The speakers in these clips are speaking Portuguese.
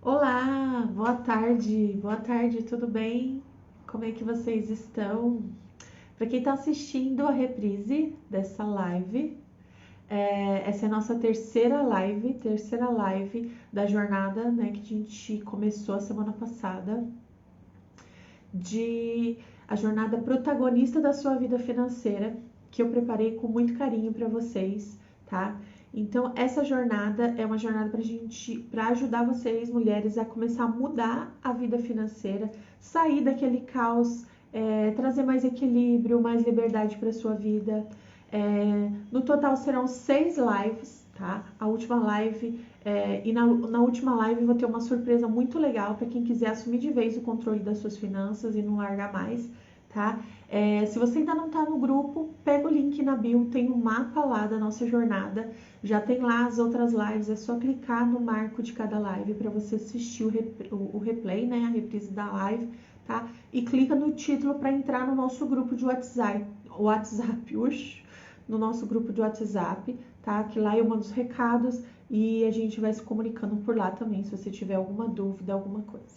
Olá, boa tarde, tudo bem? Como é que vocês estão? Para quem está assistindo a reprise dessa live, essa é a nossa terceira live da jornada, né, que a gente começou a semana passada, de a jornada protagonista da sua vida financeira, que eu preparei com muito carinho para vocês, tá? Então, essa jornada é uma jornada para ajudar vocês, mulheres, a começar a mudar a vida financeira, sair daquele caos, trazer mais equilíbrio, mais liberdade para sua vida. No total serão 6 lives, tá? A última live, e na última live eu vou ter uma surpresa muito legal para quem quiser assumir de vez o controle das suas finanças e não largar mais, tá? Se você ainda não tá no grupo, pega o link na bio, tem um mapa lá da nossa jornada, já tem lá as outras lives, é só clicar no marco de cada live para você assistir o replay, né, a reprise da live, tá? E clica no título para entrar no nosso grupo de no nosso grupo de WhatsApp, tá? Que lá eu mando os recados e a gente vai se comunicando por lá também, se você tiver alguma dúvida, alguma coisa.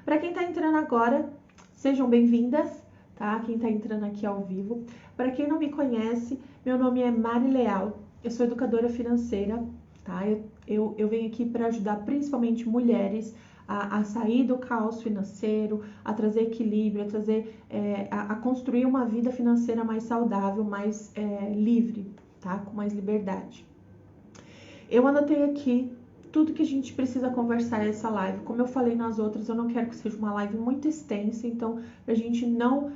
Para quem tá entrando agora, sejam bem-vindas, tá? Quem tá entrando aqui ao vivo. Para quem não me conhece, meu nome é Mari Leal, eu sou educadora financeira, tá? Eu venho aqui para ajudar principalmente mulheres a sair do caos financeiro, a trazer equilíbrio, a construir uma vida financeira mais saudável, mais livre, tá? Com mais liberdade. Eu anotei aqui tudo que a gente precisa conversar nessa live. Como eu falei nas outras, eu não quero que seja uma live muito extensa, então pra gente não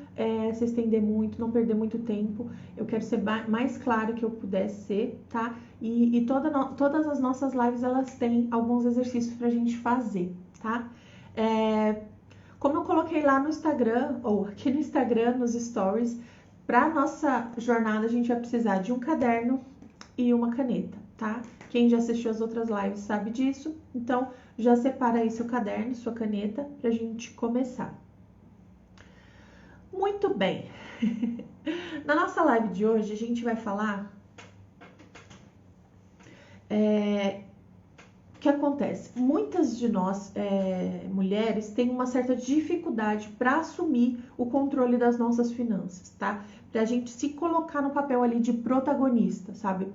se estender muito, não perder muito tempo, eu quero ser mais claro que eu pudesse ser, tá? E todas as nossas lives, elas têm alguns exercícios pra gente fazer, tá? Como eu coloquei lá no Instagram, ou aqui no Instagram, nos stories, pra nossa jornada a gente vai precisar de um caderno e uma caneta, tá? Quem já assistiu as outras lives sabe disso, então já separa aí seu caderno, sua caneta, pra gente começar. Muito bem! Na nossa live de hoje, a gente vai falar o que acontece? Muitas de nós, mulheres, têm uma certa dificuldade para assumir o controle das nossas finanças, tá? Pra gente se colocar no papel ali de protagonista, sabe?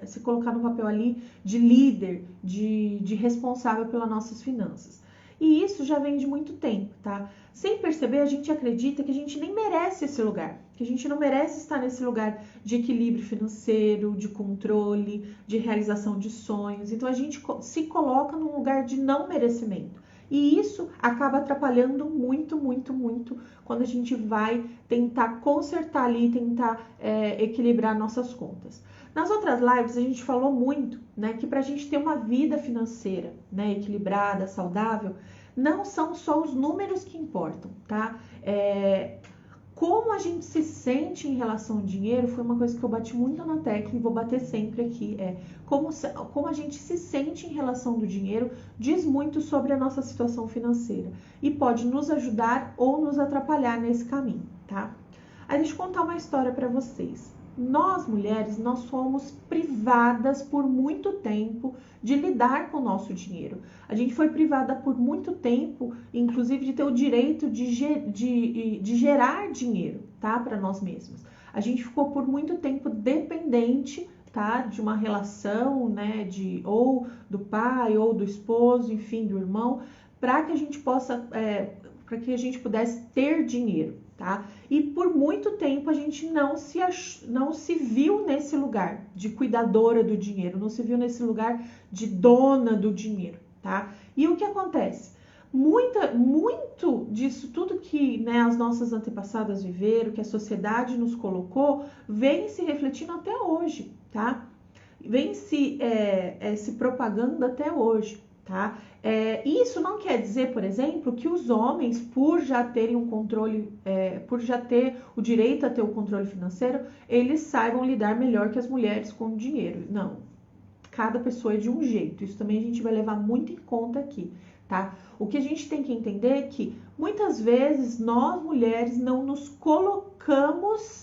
Se colocar no papel ali de líder, de responsável pelas nossas finanças. E isso já vem de muito tempo, tá? Sem perceber, a gente acredita que a gente nem merece esse lugar, que a gente não merece estar nesse lugar de equilíbrio financeiro, de controle, de realização de sonhos. Então a gente se coloca num lugar de não merecimento. E isso acaba atrapalhando muito, muito, muito quando a gente vai tentar consertar ali, tentar equilibrar nossas contas. Nas outras lives a gente falou muito, né, que para a gente ter uma vida financeira, né, equilibrada, saudável, não são só os números que importam, tá? Como a gente se sente em relação ao dinheiro foi uma coisa que eu bati muito na tecla e vou bater sempre aqui. Como a gente se sente em relação do dinheiro diz muito sobre a nossa situação financeira e pode nos ajudar ou nos atrapalhar nesse caminho, tá? Aí deixa eu contar uma história para vocês. Nós, mulheres, nós somos privadas por muito tempo de lidar com o nosso dinheiro. A gente foi privada por muito tempo, inclusive, de ter o direito de gerar dinheiro, tá? Para nós mesmos. A gente ficou por muito tempo dependente, tá? De uma relação, né? Ou do pai, ou do esposo, enfim, do irmão, para que a gente para que a gente pudesse ter dinheiro, tá? E por muito tempo a gente não se viu nesse lugar de cuidadora do dinheiro, não se viu nesse lugar de dona do dinheiro, tá? E o que acontece? Muito disso, tudo que, né, as nossas antepassadas viveram, que a sociedade nos colocou, vem se refletindo até hoje, tá? Vem se propagando até hoje, tá? Isso não quer dizer, por exemplo, que os homens, por já terem um controle, por já ter o direito a ter o controle financeiro, eles saibam lidar melhor que as mulheres com o dinheiro. Não. Cada pessoa é de um jeito. Isso também a gente vai levar muito em conta aqui, tá? O que a gente tem que entender é que muitas vezes nós mulheres não nos colocamos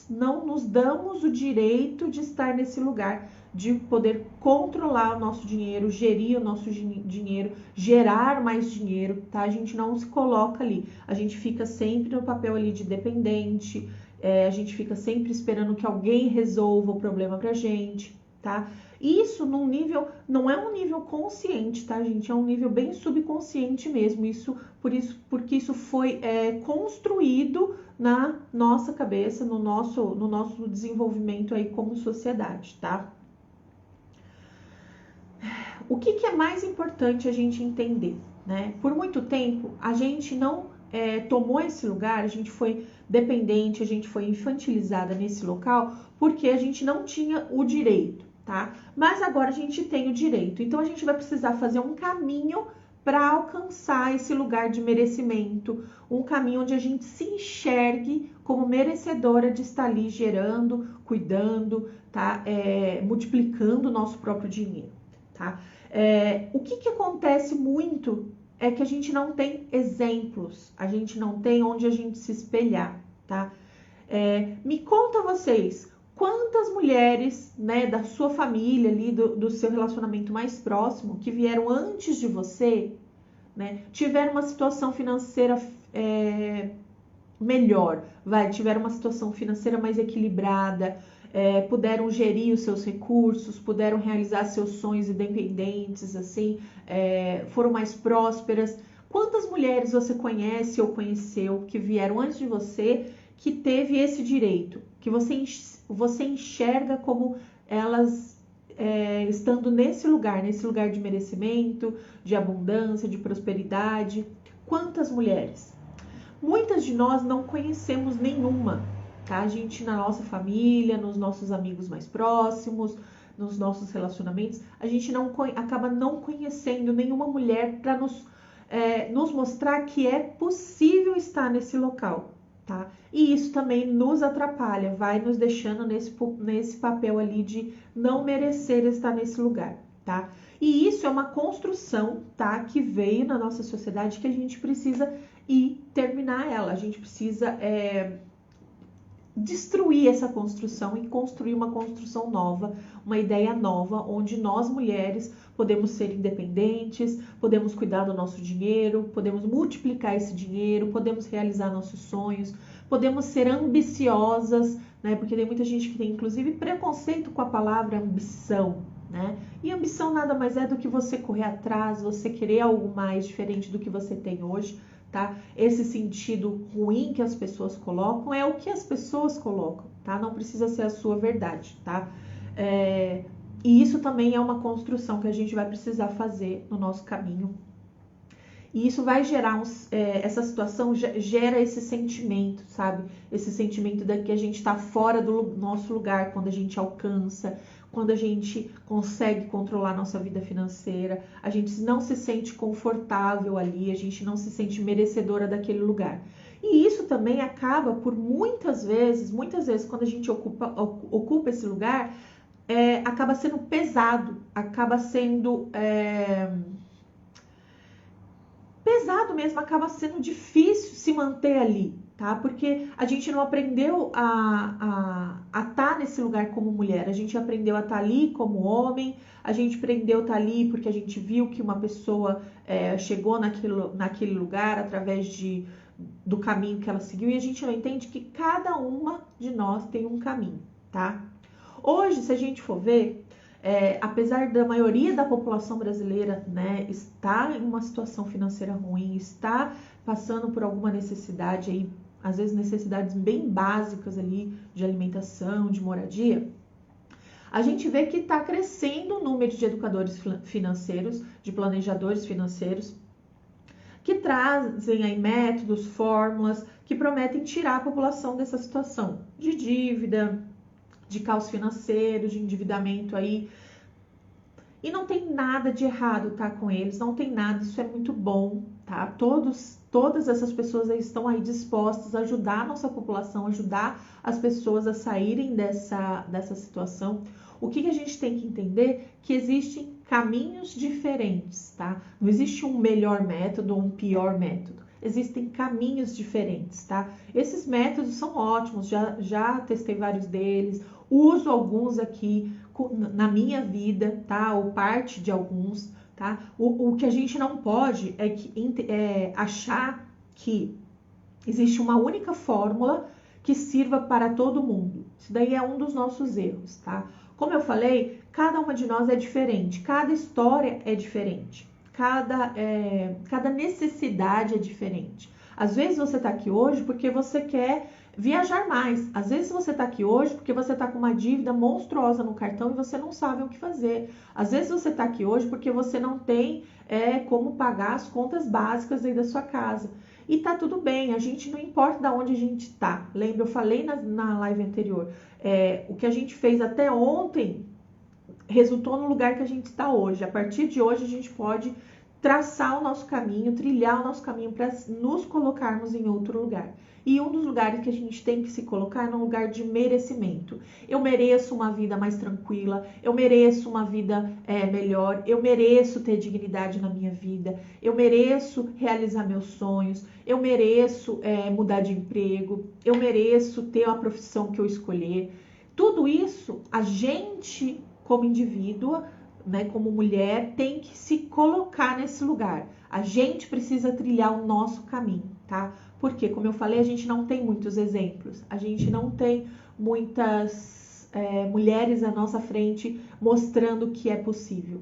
não nos damos o direito de estar nesse lugar, de poder controlar o nosso dinheiro, gerir o nosso dinheiro, gerar mais dinheiro, tá? A gente não se coloca ali, a gente fica sempre no papel ali de dependente, a gente fica sempre esperando que alguém resolva o problema pra gente, tá? Isso num nível, não é um nível consciente, tá, gente? É um nível bem subconsciente mesmo, porque isso foi construído na nossa cabeça, no nosso desenvolvimento aí como sociedade, tá? O que é mais importante a gente entender, né? Por muito tempo, a gente não tomou esse lugar, a gente foi dependente, a gente foi infantilizada nesse local, porque a gente não tinha o direito, tá? Mas agora a gente tem o direito, então a gente vai precisar fazer um caminho para alcançar esse lugar de merecimento, um caminho onde a gente se enxergue como merecedora de estar ali gerando, cuidando, tá? Multiplicando o nosso próprio dinheiro, tá? O que acontece muito é que a gente não tem exemplos, a gente não tem onde a gente se espelhar, tá? Me conta vocês, quantas mulheres, né, da sua família ali, do seu relacionamento mais próximo, que vieram antes de você, né, tiveram uma situação financeira melhor, tiveram uma situação financeira mais equilibrada, puderam gerir os seus recursos, puderam realizar seus sonhos independentes, assim, foram mais prósperas. Quantas mulheres você conhece ou conheceu que vieram antes de você, que teve esse direito, que você enxerga como elas estando nesse lugar de merecimento, de abundância, de prosperidade? Quantas mulheres? Muitas de nós não conhecemos nenhuma, tá? A gente, na nossa família, nos nossos amigos mais próximos, nos nossos relacionamentos, a gente acaba não conhecendo nenhuma mulher para nos mostrar que é possível estar nesse local, tá? E isso também nos atrapalha, vai nos deixando nesse papel ali de não merecer estar nesse lugar, tá? E isso é uma construção, tá? Que veio na nossa sociedade, que a gente precisa terminar ela, a gente precisa destruir essa construção e construir uma construção nova, uma ideia nova, onde nós mulheres podemos ser independentes, podemos cuidar do nosso dinheiro, podemos multiplicar esse dinheiro, podemos realizar nossos sonhos, podemos ser ambiciosas, né? Porque tem muita gente que tem inclusive preconceito com a palavra ambição, né? E ambição nada mais é do que você correr atrás, você querer algo mais diferente do que você tem hoje, tá? Esse sentido ruim que as pessoas colocam é o que as pessoas colocam, tá? Não precisa ser a sua verdade, tá? E isso também é uma construção que a gente vai precisar fazer no nosso caminho. E isso vai gerar essa situação gera esse sentimento, sabe? Esse sentimento de que a gente está fora do nosso lugar quando a gente alcança, quando a gente consegue controlar nossa vida financeira, a gente não se sente confortável ali, a gente não se sente merecedora daquele lugar. E isso também acaba por muitas vezes quando a gente ocupa esse lugar, acaba sendo pesado, acaba sendo pesado mesmo, acaba sendo difícil se manter ali, tá? Porque a gente não aprendeu a estar nesse lugar como mulher, a gente aprendeu a estar ali como homem, a gente aprendeu a estar ali porque a gente viu que uma pessoa chegou naquele lugar através do caminho que ela seguiu, e a gente não entende que cada uma de nós tem um caminho, tá? Hoje, se a gente for ver, apesar da maioria da população brasileira, né, estar em uma situação financeira ruim, estar passando por alguma necessidade aí, às vezes necessidades bem básicas ali de alimentação, de moradia, a gente vê que está crescendo o número de educadores financeiros, de planejadores financeiros, que trazem aí métodos, fórmulas que prometem tirar a população dessa situação de dívida, de caos financeiro, de endividamento aí. E não tem nada de errado, tá, com eles, não tem nada, isso é muito bom, tá? Todas essas pessoas aí estão aí dispostas a ajudar a nossa população, ajudar as pessoas a saírem dessa situação. O que a gente tem que entender? Que existem caminhos diferentes, tá? Não existe um melhor método ou um pior método. existem caminhos diferentes, tá? Esses métodos são ótimos, já testei vários deles, uso alguns aqui na minha vida, tá? Ou parte de alguns, tá? O que a gente não pode é achar que existe uma única fórmula que sirva para todo mundo. Isso daí é um dos nossos erros, tá? Como eu falei, cada uma de nós é diferente, cada história é diferente, cada necessidade é diferente. Às vezes você está aqui hoje porque você quer viajar mais. Às vezes você está aqui hoje porque você está com uma dívida monstruosa no cartão e você não sabe o que fazer. Às vezes você está aqui hoje porque você não tem como pagar as contas básicas aí da sua casa. E tá tudo bem, a gente não importa de onde a gente tá. Lembra, eu falei na live anterior, o que a gente fez até ontem resultou no lugar que a gente está hoje. A partir de hoje a gente pode traçar o nosso caminho, trilhar o nosso caminho para nos colocarmos em outro lugar. E um dos lugares que a gente tem que se colocar é no lugar de merecimento. Eu mereço uma vida mais tranquila, eu mereço uma vida melhor, eu mereço ter dignidade na minha vida, eu mereço realizar meus sonhos, eu mereço mudar de emprego, eu mereço ter a profissão que eu escolher. Tudo isso a gente, como indivíduo, né, como mulher, tem que se colocar nesse lugar. A gente precisa trilhar o nosso caminho, tá? Porque, como eu falei, a gente não tem muitos exemplos. A gente não tem muitas mulheres à nossa frente mostrando que é possível.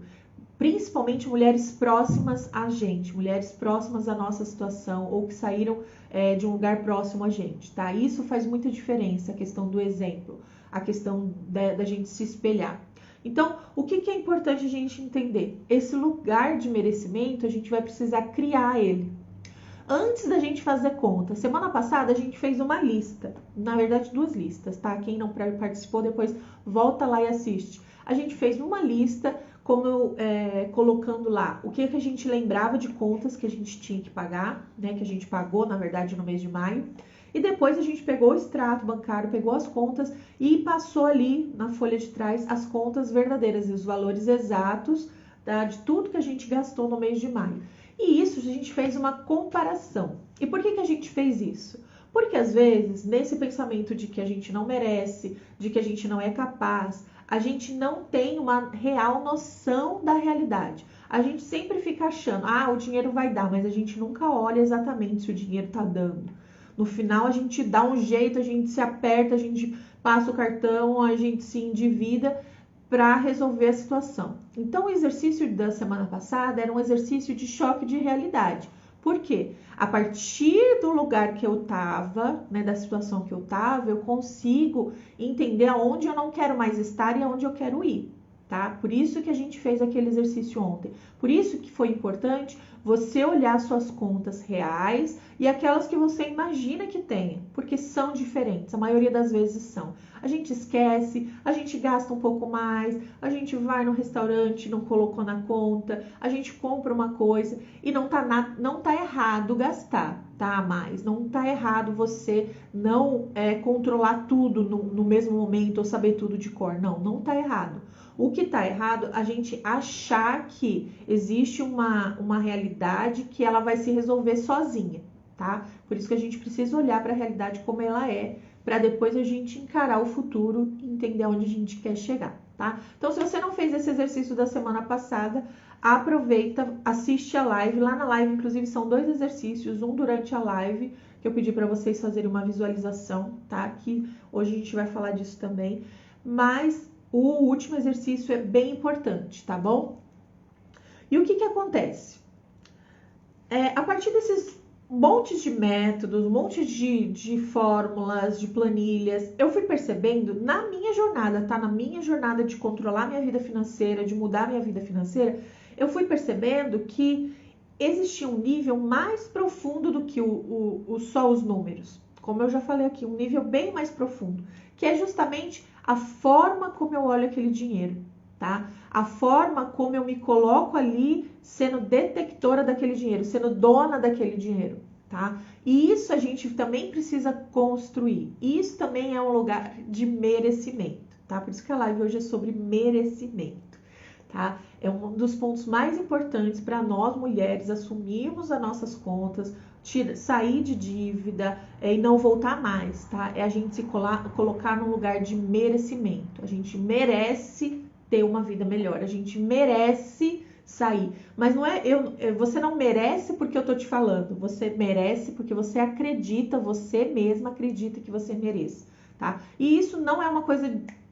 Principalmente mulheres próximas a gente, mulheres próximas à nossa situação ou que saíram de um lugar próximo a gente, tá? Isso faz muita diferença, a questão do exemplo, a questão da gente se espelhar. Então, o que é importante a gente entender? Esse lugar de merecimento, a gente vai precisar criar ele. Antes da gente fazer conta, semana passada a gente fez uma lista, na verdade 2 listas, tá? Quem não participou depois volta lá e assiste. A gente fez uma lista, colocando lá o que a gente lembrava de contas que a gente tinha que pagar, né? Que a gente pagou, na verdade, no mês de maio. E depois a gente pegou o extrato bancário, pegou as contas e passou ali na folha de trás as contas verdadeiras e os valores exatos, tá, de tudo que a gente gastou no mês de maio. E isso a gente fez uma comparação. E por que a gente fez isso? Porque às vezes, nesse pensamento de que a gente não merece, de que a gente não é capaz, a gente não tem uma real noção da realidade. A gente sempre fica achando, o dinheiro vai dar, mas a gente nunca olha exatamente se o dinheiro está dando. No final a gente dá um jeito, a gente se aperta, a gente passa o cartão, a gente se endivida para resolver a situação. Então o exercício da semana passada era um exercício de choque de realidade. Por quê? A partir do lugar que eu estava, né, da situação que eu estava, eu consigo entender aonde eu não quero mais estar e aonde eu quero ir, tá? Por isso que a gente fez aquele exercício ontem. Por isso que foi importante você olhar suas contas reais e aquelas que você imagina que tenha, porque são diferentes, a maioria das vezes são. A gente esquece, a gente gasta um pouco mais, a gente vai no restaurante, não colocou na conta, a gente compra uma coisa e não tá errado gastar, tá? Mas não tá errado você não controlar tudo no mesmo momento ou saber tudo de cor, não tá errado. O que tá errado, a gente achar que existe uma realidade que ela vai se resolver sozinha, tá? Por isso que a gente precisa olhar para a realidade como ela é, para depois a gente encarar o futuro e entender onde a gente quer chegar, tá? Então, se você não fez esse exercício da semana passada, aproveita, assiste a live. Lá na live, inclusive, são 2 exercícios, um durante a live, que eu pedi para vocês fazerem uma visualização, tá? Que hoje a gente vai falar disso também, mas o último exercício é bem importante, tá bom? E o que acontece? A partir desses montes de métodos, montes de fórmulas, de planilhas, eu fui percebendo na minha jornada, tá? Na minha jornada de controlar minha vida financeira, de mudar minha vida financeira, eu fui percebendo que existia um nível mais profundo do que só os números. Como eu já falei aqui, um nível bem mais profundo, que é justamente a forma como eu olho aquele dinheiro, tá? A forma como eu me coloco ali sendo detectora daquele dinheiro, sendo dona daquele dinheiro, tá? E isso a gente também precisa construir. Isso também é um lugar de merecimento, tá? Por isso que a live hoje é sobre merecimento, tá? É um dos pontos mais importantes para nós mulheres assumirmos as nossas contas, sair de dívida e não voltar mais, tá? É a gente se colocar num lugar de merecimento. A gente merece ter uma vida melhor, a gente merece sair. Mas não é você não merece porque eu tô te falando, você merece porque você acredita, você mesma acredita que você merece, tá? E isso não é uma coisa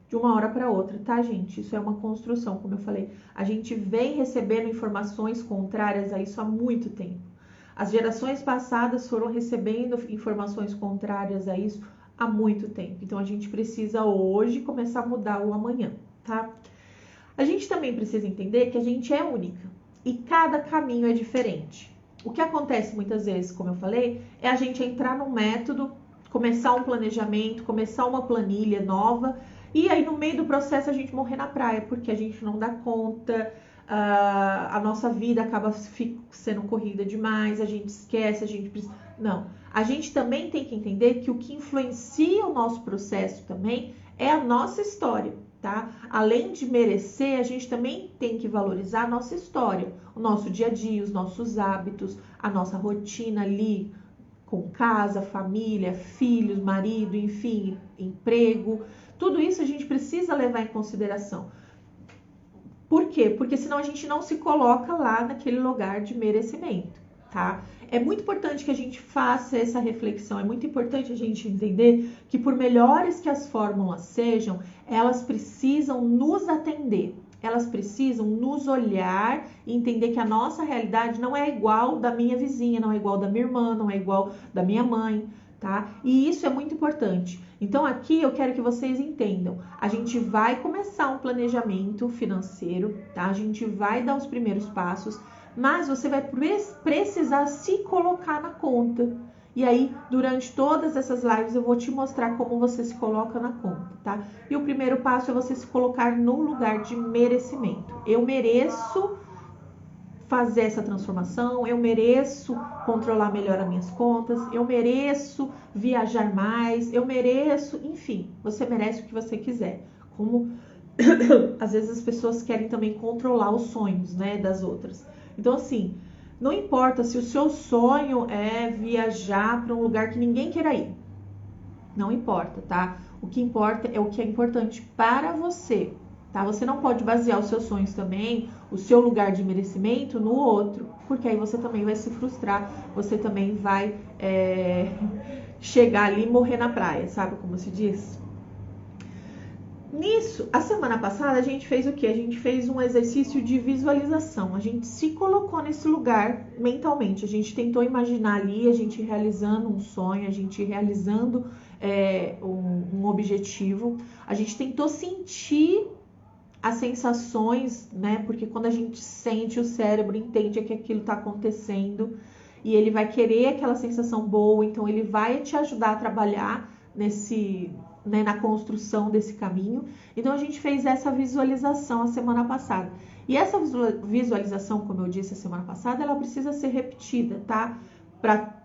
de uma hora para outra, tá, gente? Isso é uma construção, como eu falei. A gente vem recebendo informações contrárias a isso há muito tempo. As gerações passadas foram recebendo informações contrárias a isso há muito tempo. Então, a gente precisa hoje começar a mudar o amanhã, tá? A gente também precisa entender que a gente é única e cada caminho é diferente. O que acontece muitas vezes, como eu falei, é a gente entrar num método, começar um planejamento, começar uma planilha nova e aí no meio do processo a gente morrer na praia porque a gente não dá conta, a nossa vida acaba sendo corrida demais, a gente esquece, a gente precisa... Não, a gente também tem que entender que o que influencia o nosso processo também é a nossa história, tá? Além de merecer, a gente também tem que valorizar a nossa história, o nosso dia a dia, os nossos hábitos, a nossa rotina ali com casa, família, filhos, marido, enfim, emprego. Tudo isso a gente precisa levar em consideração. Por quê? Porque senão a gente não se coloca lá naquele lugar de merecimento, tá? É muito importante que a gente faça essa reflexão, é muito importante a gente entender que por melhores que as fórmulas sejam, elas precisam nos atender, elas precisam nos olhar e entender que a nossa realidade não é igual da minha vizinha, não é igual da minha irmã, não é igual da minha mãe, tá? E isso é muito importante. Então aqui eu quero que vocês entendam, a gente vai começar um planejamento financeiro, tá? A gente vai dar os primeiros passos, mas você vai precisar se colocar na conta. E aí, durante todas essas lives, eu vou te mostrar como você se coloca na conta, tá? E o primeiro passo é você se colocar no lugar de merecimento. Eu mereço fazer essa transformação, eu mereço controlar melhor as minhas contas, eu mereço viajar mais, eu mereço, enfim, você merece o que você quiser. Como às vezes as pessoas querem também controlar os sonhos, né, das outras. Então, assim, não importa se o seu sonho é viajar para um lugar que ninguém queira ir. Não importa, tá? O que importa é o que é importante para você, tá? Você não pode basear os seus sonhos também, o seu lugar de merecimento no outro, porque aí você também vai se frustrar, você também vai chegar ali e morrer na praia, sabe como se diz? Nisso, a semana passada a gente fez o quê? A gente fez um exercício de visualização. A gente se colocou nesse lugar mentalmente. A gente tentou imaginar ali, a gente realizando um sonho, a gente realizando um objetivo. A gente tentou sentir as sensações, né? Porque quando a gente sente, o cérebro entende que aquilo está acontecendo e ele vai querer aquela sensação boa. Então, ele vai te ajudar a trabalhar na construção desse caminho. Então, a gente fez essa visualização a semana passada. E essa visualização, como eu disse a semana passada, ela precisa ser repetida, tá? Para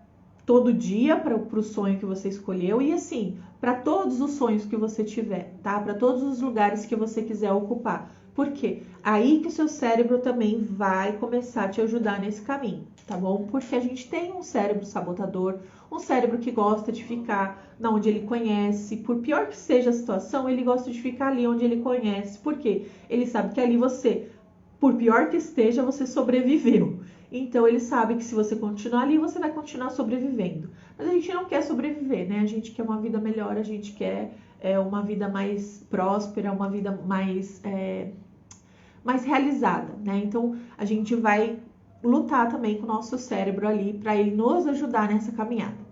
todo dia, para o sonho que você escolheu e, assim, para todos os sonhos que você tiver, tá? Para todos os lugares que você quiser ocupar. Por quê? Aí que o seu cérebro também vai começar a te ajudar nesse caminho, tá bom? Porque a gente tem um cérebro sabotador, um cérebro que gosta de ficar onde ele conhece. Por pior que seja a situação, ele gosta de ficar ali onde ele conhece. Por quê? Ele sabe que ali você, por pior que esteja, você sobreviveu. Então, ele sabe que se você continuar ali, você vai continuar sobrevivendo. Mas a gente não quer sobreviver, né? A gente quer uma vida melhor, a gente quer uma vida mais próspera, uma vida mais realizada, né? Então, a gente vai lutar também com o nosso cérebro ali para ele nos ajudar nessa caminhada.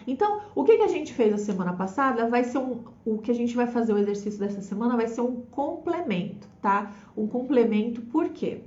Então, o que a gente fez a semana passada vai ser o que a gente vai fazer o exercício dessa semana vai ser um complemento, tá? Um complemento por quê?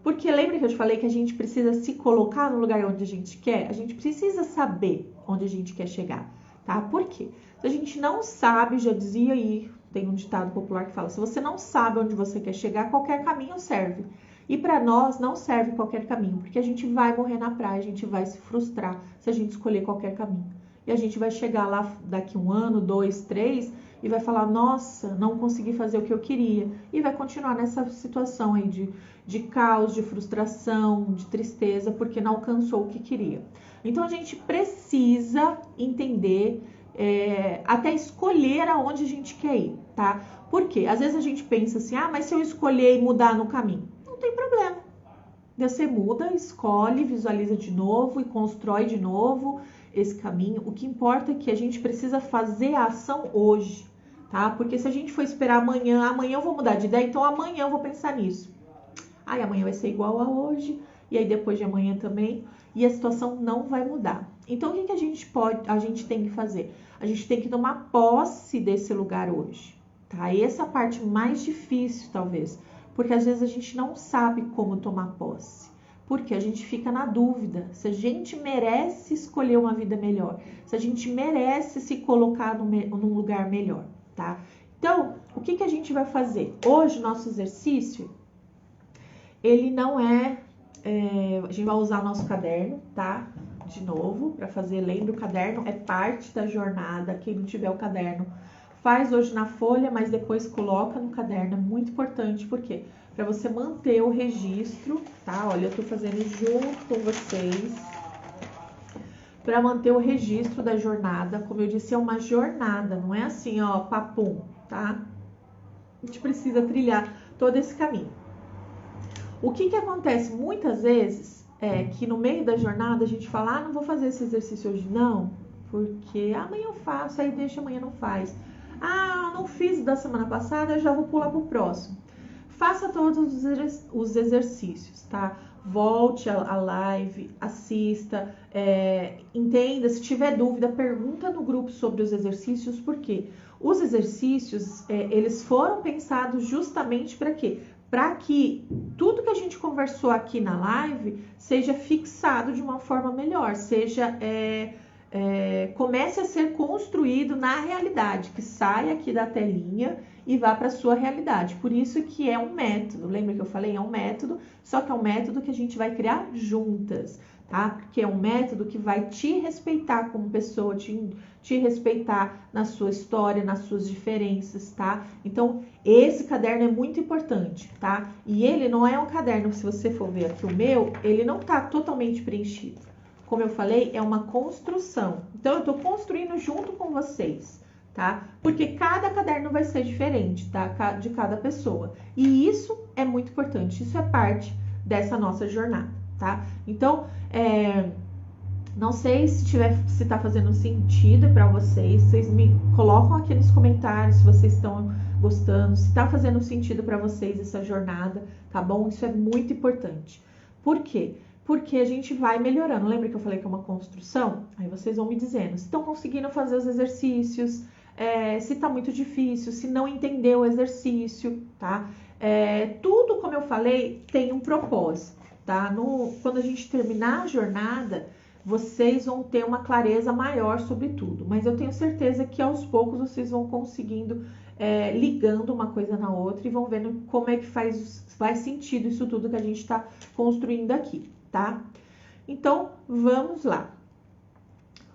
Porque lembra que eu te falei que a gente precisa se colocar no lugar onde a gente quer? A gente precisa saber onde a gente quer chegar, tá? Por quê? Se a gente não sabe, já dizia aí, tem um ditado popular que fala, se você não sabe onde você quer chegar, qualquer caminho serve. E para nós não serve qualquer caminho, porque a gente vai morrer na praia, a gente vai se frustrar se a gente escolher qualquer caminho. E a gente vai chegar lá daqui 1 ano, 2, 3, e vai falar, nossa, não consegui fazer o que eu queria, e vai continuar nessa situação aí de caos, de frustração, de tristeza, porque não alcançou o que queria. Então a gente precisa entender, até escolher aonde a gente quer ir, tá? Porque às vezes a gente pensa assim, mas se eu escolher e mudar no caminho, não tem problema. Você muda, escolhe, visualiza de novo e constrói de novo esse caminho. O que importa é que a gente precisa fazer a ação hoje, tá? Porque se a gente for esperar amanhã eu vou mudar de ideia, então amanhã eu vou pensar nisso. Amanhã vai ser igual a hoje, e aí depois de amanhã também, e a situação não vai mudar. Então o que a gente tem que fazer? A gente tem que tomar posse desse lugar hoje, tá? E essa é a parte mais difícil, talvez. Porque às vezes a gente não sabe como tomar posse. Porque a gente fica na dúvida se a gente merece escolher uma vida melhor, se a gente merece se colocar num lugar melhor, tá? Então, o que a gente vai fazer? Hoje, nosso exercício, ele não a gente vai usar nosso caderno, tá? De novo, para fazer, lembra, o caderno é parte da jornada. Quem não tiver o caderno, faz hoje na folha, mas depois coloca no caderno, é muito importante, porque para você manter o registro, tá? Olha, eu tô fazendo junto com vocês, para manter o registro da jornada. Como eu disse, é uma jornada, não é assim, papum, tá? A gente precisa trilhar todo esse caminho. O que acontece muitas vezes é que no meio da jornada a gente fala, não vou fazer esse exercício hoje não, porque amanhã eu faço, aí deixa amanhã não faz. Não fiz da semana passada, eu já vou pular pro próximo. Faça todos os exercícios, tá? Volte a live, assista, entenda, se tiver dúvida, pergunta no grupo sobre os exercícios, porque os exercícios, eles foram pensados justamente para quê? Para que tudo que a gente conversou aqui na live seja fixado de uma forma melhor, comece a ser construído na realidade, que saia aqui da telinha e vá para a sua realidade. Por isso que é um método, lembra que eu falei? É um método, só que é um método que a gente vai criar juntas, tá? Porque é um método que vai te respeitar como pessoa, te respeitar na sua história, nas suas diferenças, tá? Então, esse caderno é muito importante, tá? E ele não é um caderno, se você for ver aqui o meu, ele não tá totalmente preenchido. Como eu falei, é uma construção. Então, eu tô construindo junto com vocês, tá? Porque cada caderno vai ser diferente, tá? De cada pessoa. E isso é muito importante. Isso é parte dessa nossa jornada, tá? Então, não sei se tá fazendo sentido para vocês. Vocês me colocam aqui nos comentários se vocês estão gostando, se tá fazendo sentido para vocês essa jornada, tá bom? Isso é muito importante. Por quê? Porque a gente vai melhorando. Lembra que eu falei que é uma construção? Aí vocês vão me dizendo se estão conseguindo fazer os exercícios, se tá muito difícil, se não entendeu o exercício, tá? Tudo, como eu falei, tem um propósito, tá? Quando a gente terminar a jornada, vocês vão ter uma clareza maior sobre tudo. Mas eu tenho certeza que aos poucos vocês vão conseguindo, ligando uma coisa na outra e vão vendo como é que faz sentido isso tudo que a gente está construindo aqui, tá? Então, vamos lá.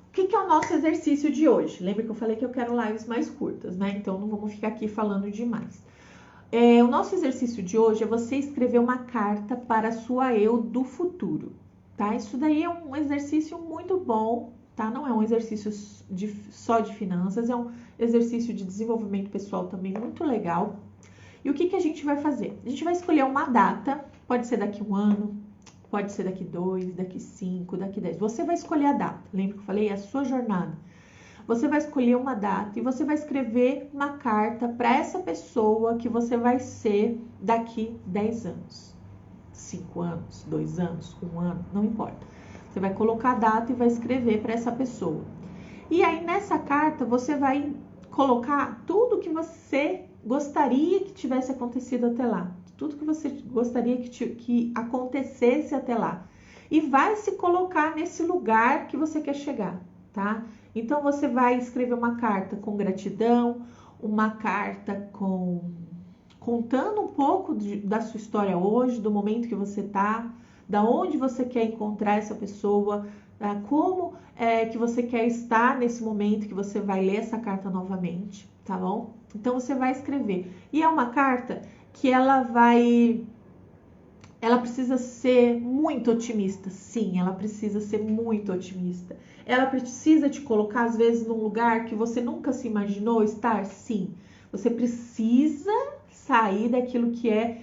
O que é o nosso exercício de hoje? Lembra que eu falei que eu quero lives mais curtas, né? Então, não vamos ficar aqui falando demais. O nosso exercício de hoje é você escrever uma carta para a sua eu do futuro, tá? Isso daí é um exercício muito bom, tá? Não é um exercício só de finanças, é um exercício de desenvolvimento pessoal também muito legal. E o que a gente vai fazer? A gente vai escolher uma data, pode ser daqui 1 ano, pode ser daqui 2, daqui 5, daqui 10. Você vai escolher a data. Lembra que eu falei? É a sua jornada. Você vai escolher uma data e você vai escrever uma carta para essa pessoa que você vai ser daqui 10 anos. 5 anos, 2 anos, 1 ano, não importa. Você vai colocar a data e vai escrever para essa pessoa. E aí, nessa carta, você vai colocar tudo que você gostaria que tivesse acontecido até lá. Tudo que você gostaria que acontecesse até lá. E vai se colocar nesse lugar que você quer chegar, tá? Então, você vai escrever uma carta com gratidão, uma carta contando um pouco da sua história hoje, do momento que você tá, da onde você quer encontrar essa pessoa, como que você quer estar nesse momento que você vai ler essa carta novamente, tá bom? Então você vai escrever. E é uma carta que ela precisa ser muito otimista. Sim, ela precisa ser muito otimista. Ela precisa te colocar, às vezes, num lugar que você nunca se imaginou estar. Sim, você precisa sair daquilo que é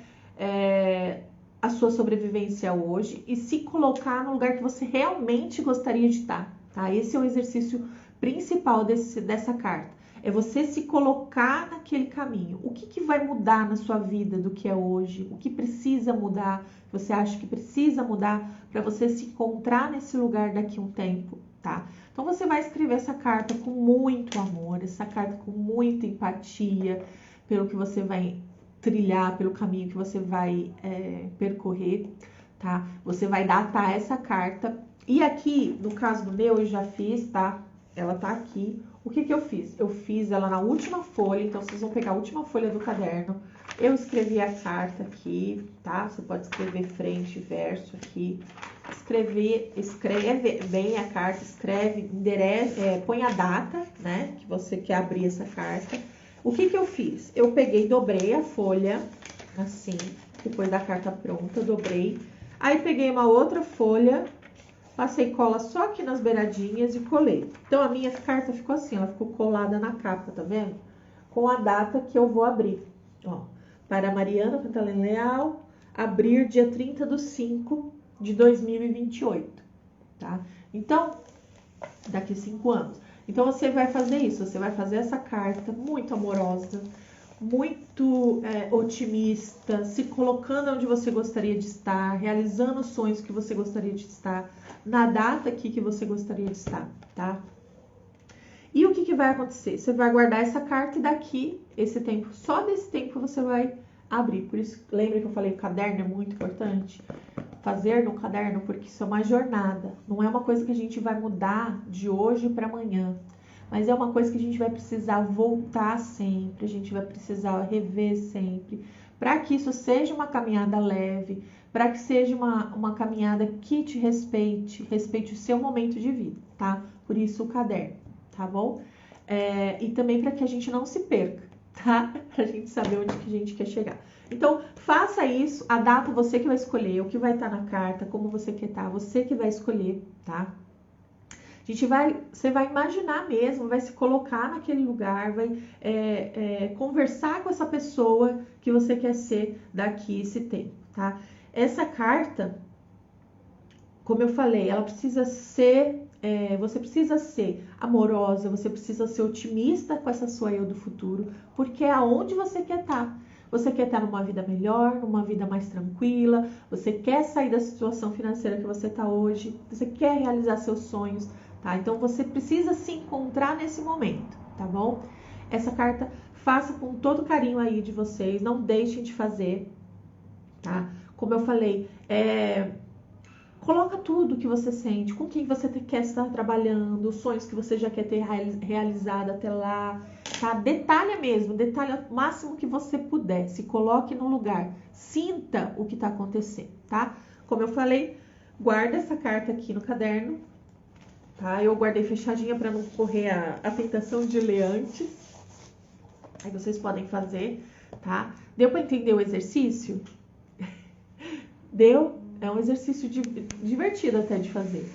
a sua sobrevivência hoje e se colocar no lugar que você realmente gostaria de estar, tá? Esse é o exercício principal dessa carta. É você se colocar naquele caminho. O que vai mudar na sua vida do que é hoje? O que precisa mudar? Você acha que precisa mudar para você se encontrar nesse lugar daqui a um tempo, tá? Então você vai escrever essa carta com muito amor, essa carta com muita empatia pelo que você vai trilhar, pelo caminho que você vai percorrer, tá? Você vai datar essa carta. E aqui, no caso do meu, eu já fiz, tá? Ela tá aqui. O que eu fiz? Eu fiz ela na última folha, então vocês vão pegar a última folha do caderno. Eu escrevi a carta aqui, tá? Você pode escrever frente e verso aqui. Escreve bem a carta, escreve, põe a data, né? Que você quer abrir essa carta. O que eu fiz? Eu peguei, dobrei a folha, assim, depois da carta pronta, dobrei. Aí peguei uma outra folha, passei cola só aqui nas beiradinhas e colei. Então, a minha carta ficou assim, ela ficou colada na capa, tá vendo? Com a data que eu vou abrir. Ó, para Mariana Cantalena Leal, abrir dia 30/5/2028, tá? Então, daqui 5 anos. Então, você vai fazer isso, você vai fazer essa carta muito amorosa, muito otimista, se colocando onde você gostaria de estar, realizando os sonhos que você gostaria de estar, na data aqui que você gostaria de estar, tá? E o que vai acontecer? Você vai guardar essa carta e daqui, esse tempo, só desse tempo você vai abrir. Por isso, lembra que eu falei que o caderno é muito importante? Fazer no caderno, porque isso é uma jornada. Não é uma coisa que a gente vai mudar de hoje para amanhã. Mas é uma coisa que a gente vai precisar voltar sempre. A gente vai precisar rever sempre. Para que isso seja uma caminhada leve. Para que seja uma caminhada que te respeite. Respeite o seu momento de vida, tá? Por isso o caderno, tá bom? E também para que a gente não se perca, tá? Pra gente saber onde que a gente quer chegar. Então, faça isso, a data você que vai escolher, o que vai estar na carta, como você quer estar, você que vai escolher, tá? Você vai imaginar mesmo, vai se colocar naquele lugar, vai conversar com essa pessoa que você quer ser daqui esse tempo, tá? Essa carta, como eu falei, ela precisa ser, você precisa ser amorosa, você precisa ser otimista com essa sua eu do futuro, porque é aonde você quer estar. Você quer estar numa vida melhor, numa vida mais tranquila, você quer sair da situação financeira que você está hoje, você quer realizar seus sonhos, tá? Então você precisa se encontrar nesse momento, tá bom? Essa carta faça com todo carinho aí de vocês, não deixem de fazer, tá? Como eu falei, coloca tudo que você sente, com quem você quer estar trabalhando, os sonhos que você já quer ter realizado até lá, tá? Detalha mesmo, detalha o máximo que você puder, se coloque no lugar, sinta o que está acontecendo, tá? Como eu falei, guarda essa carta aqui no caderno, tá? Eu guardei fechadinha para não correr a tentação de ler antes. Aí vocês podem fazer, tá? Deu para entender o exercício? Deu? É um exercício divertido até de fazer.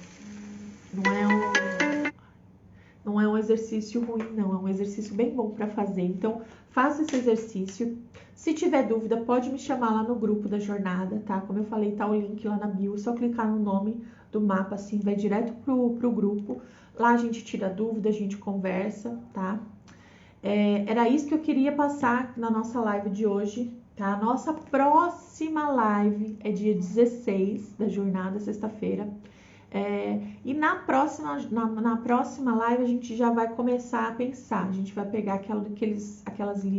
Não é um exercício ruim, não. É um exercício bem bom para fazer. Então, faça esse exercício. Se tiver dúvida, pode me chamar lá no grupo da jornada, tá? Como eu falei, tá o link lá na bio. É só clicar no nome do mapa, assim, vai direto pro grupo. Lá a gente tira dúvida, a gente conversa, tá? Era isso que eu queria passar na nossa live de hoje, tá? A nossa próxima live é dia 16 da jornada, sexta-feira. E na próxima live a gente já vai começar a pensar. A gente vai pegar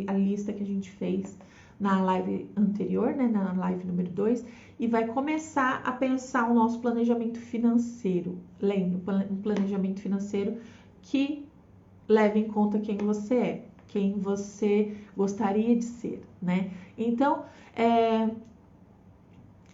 a lista que a gente fez na live anterior, né? Na live número 2, e vai começar a pensar o nosso planejamento financeiro. Lembra, um planejamento financeiro que leve em conta quem você é, quem você gostaria de ser, né? Então,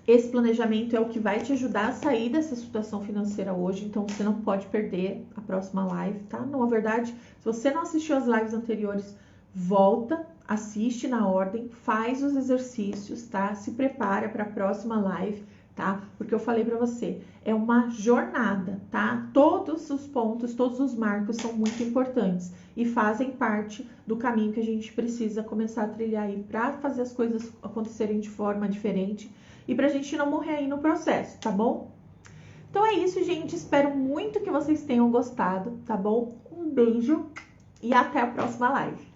esse planejamento é o que vai te ajudar a sair dessa situação financeira hoje, então você não pode perder a próxima live, tá? Na verdade, se você não assistiu as lives anteriores, volta, assiste na ordem, faz os exercícios, tá? Se prepara para a próxima live, tá? Porque eu falei para você, é uma jornada, tá? Todos os pontos, todos os marcos são muito importantes e fazem parte do caminho que a gente precisa começar a trilhar aí para fazer as coisas acontecerem de forma diferente e pra gente não morrer aí no processo, tá bom? Então é isso, gente. Espero muito que vocês tenham gostado, tá bom? Um beijo e até a próxima live.